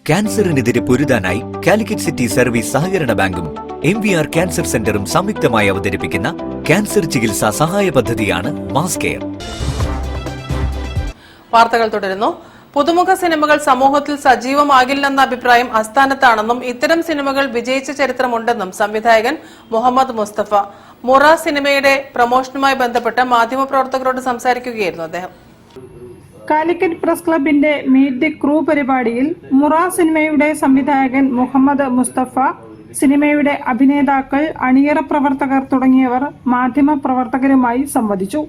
ക്യാൻസറിനെതിരെ പൊരുതാനായി Calicut city service സഹകരണ ബാങ്കും MVR cancer സെന്ററും സംയുക്തമായി അവതരിപ്പിക്കുന്ന ക്യാൻസർ ചികിത്സാ സഹായ പദ്ധതിയാണ് മാസ് കെയർ. വാർത്തകൾ തുടരുന്നു. പുതുമുഖ സിനിമകൾ സമൂഹത്തിൽ സജീവമാകില്ലെന്ന അഭിപ്രായം അസ്ഥാനത്താണെന്നും ഇത്തരം സിനിമകൾ വിജയിച്ച ചരിത്രമുണ്ടെന്നും സംവിധായകൻ മുഹമ്മദ് മുസ്തഫ മുറ സിനിമയുടെ പ്രമോഷനുമായി ബന്ധപ്പെട്ട് മാധ്യമപ്രവർത്തകരോട് സംസാരിക്കുകയായിരുന്നു അദ്ദേഹം. കാലിക്കറ്റ് പ്രസ് ക്ലബിന്റെ മീറ്റ് ദി ക്രൂ പരിപാടിയിൽ മുറ സിനിമയുടെ സംവിധായകൻ മുഹമ്മദ് മുസ്തഫ, സിനിമയുടെ അഭിനേതാക്കൾ, അണിയറ പ്രവർത്തകർ തുടങ്ങിയവർ മാധ്യമപ്രവർത്തകരുമായി സംവദിച്ചു.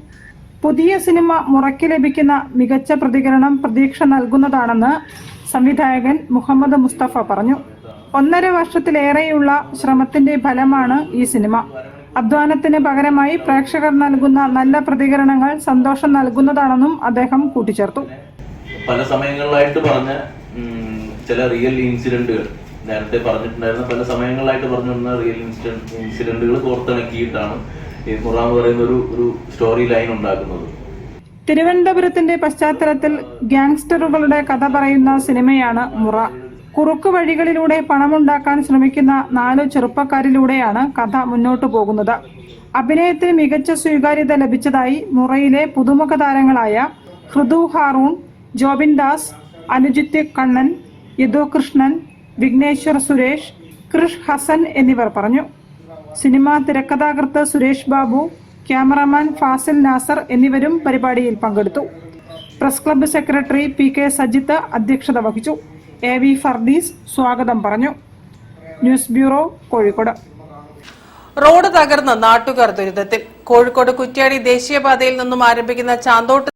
പുതിയ സിനിമ മുറയ്ക്ക് ലഭിക്കുന്ന മികച്ച പ്രതികരണം പ്രതീക്ഷ നൽകുന്നതാണെന്ന് സംവിധായകൻ മുഹമ്മദ് മുസ്തഫ പറഞ്ഞു. 1.5 വർഷത്തിലേറെയുള്ള ശ്രമത്തിന്റെ ഫലമാണ് ഈ സിനിമ. അധ്വാനത്തിന് പകരമായി പ്രേക്ഷകർ നൽകുന്ന നല്ല പ്രതികരണങ്ങൾ സന്തോഷം നൽകുന്നതാണെന്നും അദ്ദേഹം കൂട്ടിച്ചേർത്തു. പല സമയങ്ങളിലായിട്ട് പറഞ്ഞ ചില റിയൽ ഇൻസിഡന്റുകൾ നേരത്തെ പറഞ്ഞിട്ടുണ്ടായിരുന്ന പല സമയങ്ങളിലായിട്ട് പറഞ്ഞു വന്ന റിയൽ ഇൻസിഡന്റുകൾ കോർത്തിണക്കിയിട്ടാണ് ഈ മുറ എന്ന് പറയുന്ന ഒരു സ്റ്റോറി ലൈൻ ഉണ്ടാക്കുന്നത്. തിരുവനന്തപുരത്തിന്റെ പശ്ചാത്തലത്തിൽ ഗ്യാങ്സ്റ്ററുകളുടെ കഥ പറയുന്ന സിനിമയാണ് മുറ. കുറുക്കു വഴികളിലൂടെ പണമുണ്ടാക്കാൻ ശ്രമിക്കുന്ന 4 ചെറുപ്പക്കാരിലൂടെയാണ് കഥ മുന്നോട്ടു പോകുന്നത്. അഭിനയത്തിന് മികച്ച സ്വീകാര്യത ലഭിച്ചതായി മുറയിലെ പുതുമുഖ താരങ്ങളായ ഹൃദു ഹാറൂൺ, ജോബിൻ ദാസ്, അനുജിത്ത് കണ്ണൻ, യദു കൃഷ്ണൻ, വിഘ്നേശ്വർ സുരേഷ്, കൃഷ് ഹസൻ എന്നിവർ പറഞ്ഞു. സിനിമ തിരക്കഥാകൃത്ത് സുരേഷ് ബാബു, ക്യാമറമാൻ ഫാസിൽ നാസർ എന്നിവരും പരിപാടിയിൽ പങ്കെടുത്തു. Press club secretary PK Sajith അധ്യക്ഷത വഹിച്ചു. AV ഫർദീസ് സ്വാഗതം പറഞ്ഞു. News bureau, Kozhikode. റോഡ് തകർന്ന് നാട്ടുകാർ ദുരിതത്തിൽ. കോഴിക്കോട് കുറ്റ്യാടി ദേശീയപാതയിൽ നിന്നും ആരംഭിക്കുന്ന ചാന്തോട്ട്